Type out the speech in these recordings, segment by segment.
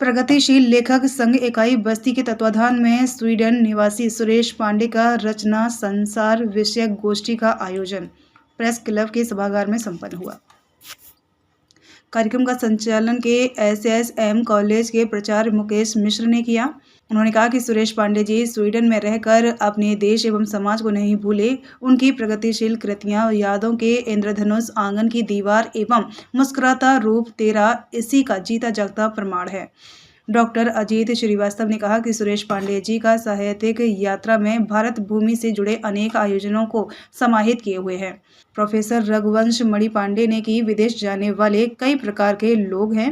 प्रगतिशील लेखक संघ इकाई बस्ती के तत्वाधान में स्वीडन निवासी सुरेश पांडे का रचना संसार विषयक गोष्ठी का आयोजन प्रेस क्लब के सभागार में संपन्न हुआ। कार्यक्रम का संचालन के एसएसएम कॉलेज के प्राचार्य मुकेश मिश्र ने किया। उन्होंने कहा कि सुरेश पांडे जी स्वीडन में रहकर अपने देश एवं समाज को नहीं भूले। उनकी प्रगतिशील कृतियां यादों के इंद्रधनुष, आंगन की दीवार एवं मुस्कुराता रूप तेरा इसी का जीता जागता प्रमाण है। डॉक्टर अजीत श्रीवास्तव ने कहा कि सुरेश पांडे जी का साहित्यिक यात्रा में भारत भूमि से जुड़े अनेक आयोजनों को समाहित किए हुए हैं। प्रोफेसर रघुवंश मणि पांडे ने कि विदेश जाने वाले कई प्रकार के लोग हैं,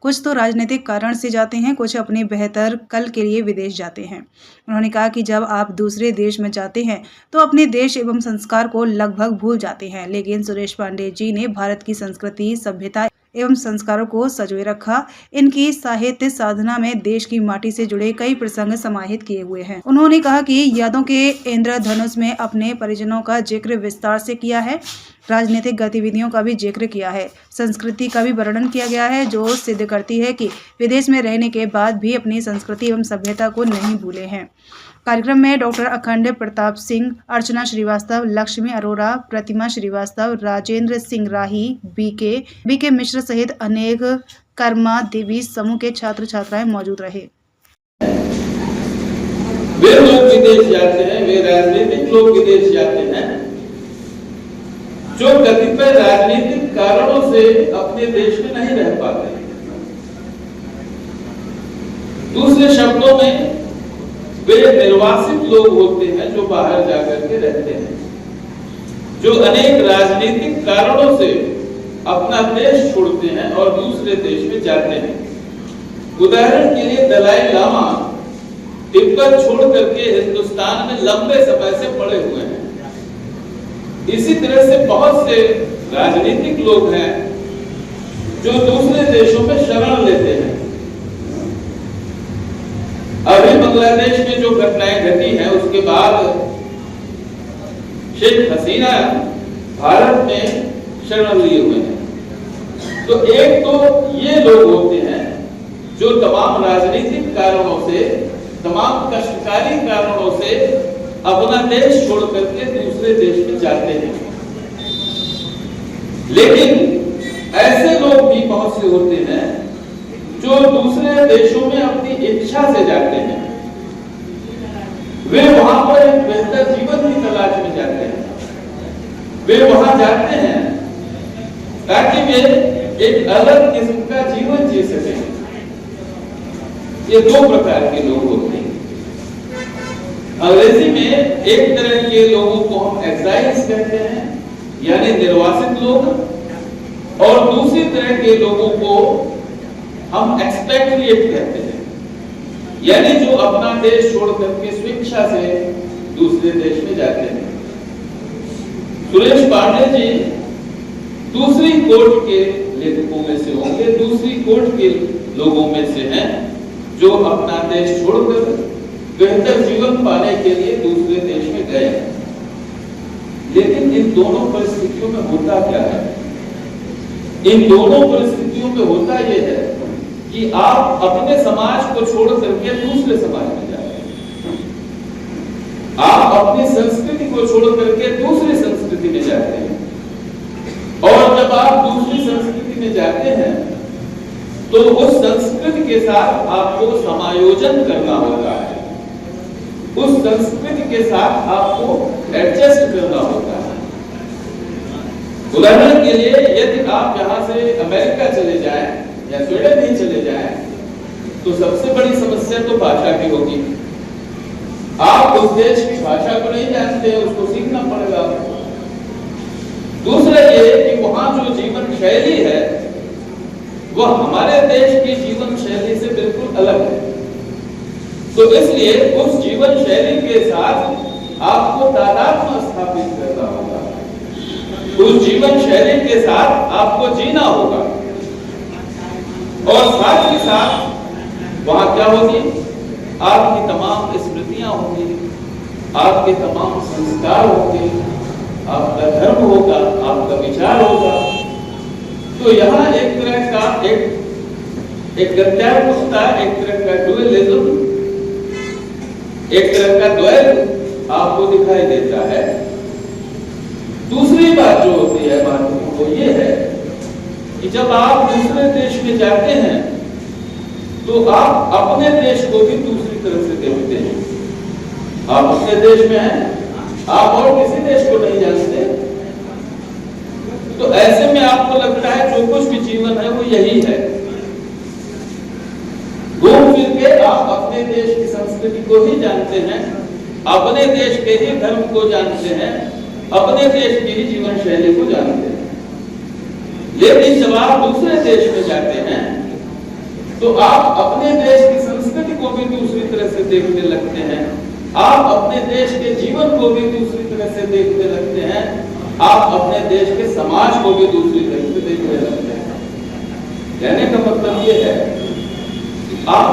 कुछ तो राजनीतिक कारण से जाते हैं, कुछ अपने बेहतर कल के लिए विदेश जाते हैं। उन्होंने कहा कि जब आप दूसरे देश में जाते हैं तो अपने देश एवं संस्कार को लगभग भूल जाते हैं, लेकिन सुरेश पांडे जी ने भारत की संस्कृति, सभ्यता एवं संस्कारों को संजोए रखा। इनकी साहित्य साधना में देश की माटी से जुड़े कई प्रसंग समाहित किए हुए हैं। उन्होंने कहा कि यादों के इंद्रधनुष में अपने परिजनों का जिक्र विस्तार से किया है, राजनीतिक गतिविधियों का भी जिक्र किया है, संस्कृति का भी वर्णन किया गया है, जो सिद्ध करती है कि विदेश में रहने के बाद भी अपनी संस्कृति एवं सभ्यता को नहीं भूले हैं। कार्यक्रम में डॉक्टर अखंड प्रताप सिंह, अर्चना श्रीवास्तव, लक्ष्मी अरोरा, प्रतिमा श्रीवास्तव, राजेंद्र सिंह राही, बीके मिश्र सहित अनेक कर्मा देवी समूह के छात्र छात्राएं मौजूद रहे। वे लोग विदेश जाते हैं, वे राजनीतिक लोग विदेश जाते हैं जो कतिपय राजनीतिक कारणों से अपने देश में नहीं रह पाते। दूसरे शब्दों में वे निर्वासित लोग होते हैं जो बाहर जाकर के रहते हैं, जो अनेक राजनीतिक कारणों से अपना देश छोड़ते हैं और दूसरे देश में जाते हैं। उदाहरण के लिए दलाई लामा तिब्बत छोड़ करके हिंदुस्तान में लंबे समय से पड़े हुए हैं। इसी तरह से बहुत से राजनीतिक लोग हैं जो दूसरे देशों में शरण लेते हैं। अभी बांग्लादेश में जो घटनाएं घटी हैं उसके बाद शेख हसीना भारत में शरण लिए हुए हैं। तो एक तो ये लोग होते हैं जो तमाम राजनीतिक कारणों से, तमाम कष्टकारी कारणों से अपना देश छोड़ करके दूसरे देश में जाते हैं। लेकिन ऐसे लोग भी बहुत से होते हैं जो दूसरे देशों में अपनी इच्छा से जाते हैं। वे वहां पर एक बेहतर जीवन की तलाश में जाते हैं। वे वहां जाते हैं ताकि वे एक अलग किस्म का जीवन जी सकें। ये दो प्रकार के लोग होते हैं। अंग्रेजी में एक तरह के लोगों को हम एक्साइल्स कहते हैं, यानी निर्वासित लोग, और दूसरी तरह के लोगों को हम एक्सपेट्रिएट कहते हैं, यानी जो अपना देश छोड़ करके स्वेच्छा से दूसरे देश में जाते हैं। सुरेश पांडे जी दूसरी कोट के लेखकों में से होंगे, दूसरी कोट के लोगों में से हैं जो अपना देश छोड़कर बेहतर जीवन पाने के लिए दूसरे देश में गए। लेकिन इन दोनों परिस्थितियों में होता क्या है? इन दोनों परिस्थितियों में होता यह है कि आप अपने समाज को छोड़ करके दूसरे समाज में जाते हैं। आप अपनी संस्कृति को छोड़ करके दूसरी संस्कृति में जाते हैं। और जब आप दूसरी संस्कृति में जाते हैं तो उस संस्कृति के साथ आपको समायोजन करना होता है, उस संस्कृति के साथ आपको एडजस्ट करना होता है। उदाहरण के लिए यदि आप यहां से अमेरिका चले जाएं या स्वीडन ही चले जाएं तो सबसे बड़ी समस्या तो भाषा की होगी। आप उस देश की भाषा को नहीं जानते, उसको सीखना पड़ेगा आपको। दूसरा ये कि वहां जो जीवन शैली है वह हमारे देश की जीवन शैली से बिल्कुल अलग है। तो इसलिए उस जीवन शैली के साथ आपको तादात्म्य स्थापित करना होगा, उस जीवन शैली के साथ आपको जीना होगा। और साथ ही साथ वहां क्या होगी? आपकी तमाम स्मृतियां होंगी, आपके तमाम संस्कार होंगे, आपका धर्म होगा, आपका विचार होगा। तो यहाँ एक तरह का एक एक गत्यात्मकता, एक तरह का डुअलिज्म, एक तरह का द्वैत आपको दिखाई देता है। दूसरी बात जो होती है महत्वपूर्ण, वो ये है कि जब आप दूसरे देश में जाते हैं तो आप अपने देश को भी दूसरी तरह से देखते हैं। आप अपने देश में हैं, आप और किसी देश को नहीं जानते, तो ऐसे में आपको लगता है जो कुछ भी जीवन है वो यही है। घूम फिर के आप अपने देश की संस्कृति को ही जानते हैं, अपने देश के ही धर्म को जानते हैं, अपने देश की ही जीवन शैली को जानते हैं। लेकिन जब आप दूसरे देश में जाते हैं तो आप अपने देश की संस्कृति को भी दूसरी तरह से देखने लगते हैं, आप अपने देश के जीवन को भी दूसरी तरह से देखने लगते हैं, आप अपने देश के समाज को भी दूसरी तरह से देखने लगते हैं। कहने का मतलब ये है कि आप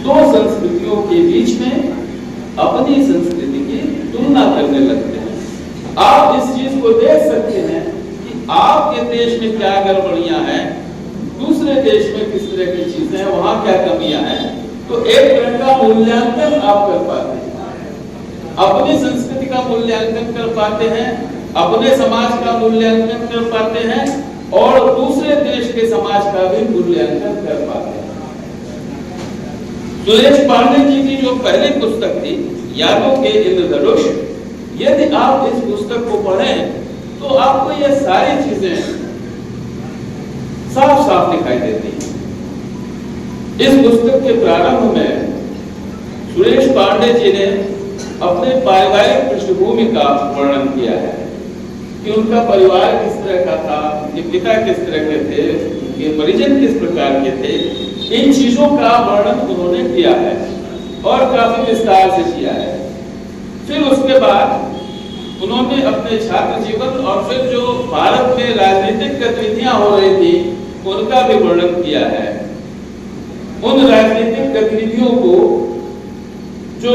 दो संस्कृतियों के बीच में अपनी संस्कृति की तुलना करने लगते हैं। आप इस चीज को देख सकते हैं कि आपके देश में क्या गड़बड़ियां हैं, दूसरे देश में किस तरह की चीजें हैं, वहां क्या कमियां हैं, तो एक तरह का मूल्यांकन आप कर पाते हैं, अपनी संस्कृति का मूल्यांकन कर पाते हैं, अपने समाज का मूल्यांकन कर पाते हैं और दूसरे देश के समाज का भी मूल्यांकन कर पाते हैं। सुरेश पांडे जी की जो पहली पुस्तक थी यादों के इंद्रधनुष, यदि आप इस पुस्तक को पढ़ें तो आपको ये सारी चीजें साफ साफ दिखाई देती हैं। इस पुस्तक के प्रारंभ में सुरेश पांडे जी ने अपने पारिवारिक पृष्ठभूमि का वर्णन किया है कि उनका परिवार किस तरह का था, उनके पिता किस तरह के थे, उनके परिजन किस प्रकार के थे। इन चीजों का वर्णन उन्होंने किया है और काफी विस्तार से किया है। फिर उसके बाद उन्होंने अपने छात्र जीवन और फिर जो भारत में राजनीतिक गतिविधियां हो रही थी उनका भी वर्णन किया है। उन राजनीतिक गतिविधियों को जो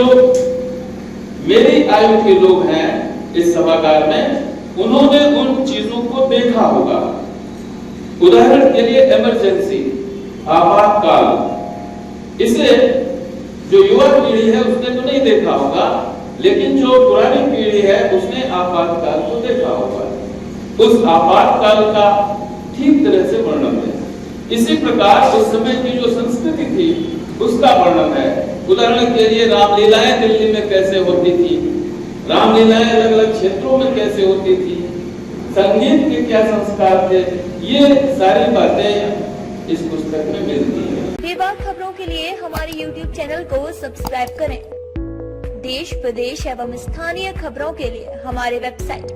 मेरी आयु के लोग हैं इस सभागार में, उन्होंने उन चीजों को देखा होगा। उदाहरण के लिए इमरजेंसी, आपातकाल, इसे जो युवा पीढ़ी है उसने तो नहीं देखा होगा, लेकिन जो पुरानी पीढ़ी है उसने आपातकाल को देखा होगा। उस आपातकाल का ठीक तरह से वर्णन है। इसी प्रकार उस समय की जो संस्कृति थी उसका वर्णन है। उदाहरण के लिए रामलीलाएं दिल्ली में कैसे होती थी, रामलीलाएं अलग अलग क्षेत्रों में कैसे होती थी, संगीत के क्या संस्कार थे, ये सारी बातें इस पुस्तक में मिलती है। बेबाक खबरों के लिए हमारे YouTube चैनल को सब्सक्राइब करें। देश, प्रदेश एवं स्थानीय खबरों के लिए हमारे वेबसाइट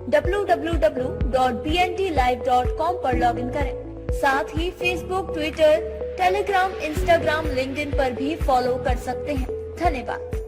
www.bntlive.com पर लॉगिन करें। साथ ही Facebook, Twitter, Telegram, Instagram, LinkedIn पर भी फॉलो कर सकते हैं। धन्यवाद।